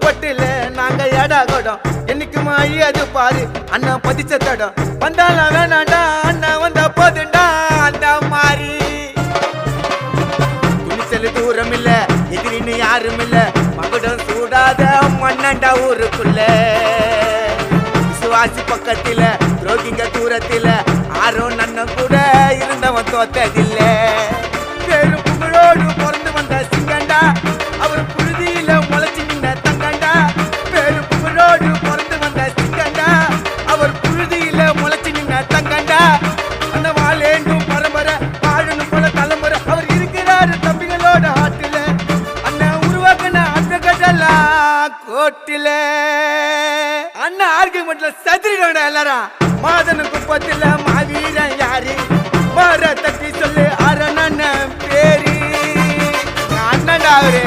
பட்டுல நாங்க எடா கொடம் என்னைக்குமா அது பாரு அண்ணன் பதிச்ச தடம் வந்தாலும் வேணாண்டா அண்ணன் வந்தா போதுண்டா அந்த மாதிரி துணிச்சல் தூரம் இல்ல எதிரின்னு யாரும் இல்ல மகுடம் சூடாத மண்ணண்டா ஊருக்குள்ள விசுவாசி பக்கத்தில துரோகிங்க தூரத்தில ஆரோன் அண்ணன் கூட இருந்தவன் தோத்ததில்ல பேரும் புகழோடு பிறந்து வந்த சிங்கண்டா அவர் புழுதியில முளைச்சு நின்ற தங்கண்டா பேரும் புகழோடு பிறந்து வந்த சிங்கண்டா அவர் புழுதியில முளைச்சு நின்ற தங்கண்டா அந்த வாழேண்டும் பரம்பரை வாழணும் போல தலைமுறை அவர் இருக்கிறாரு தம்பிகளோட ஆட்டில அண்ணன் உருவாக்கின அந்த கட்டெல்லாம் கோட்டில அண்ணன் ஆர்குமெண்ட்ல சதுரிடா எல்லாரும் மாதன குப்பத்துல மாவீரன் யாரு மாற தட்டி சொல்லு அரணன் பேரு அண்ணன்டா அவரு.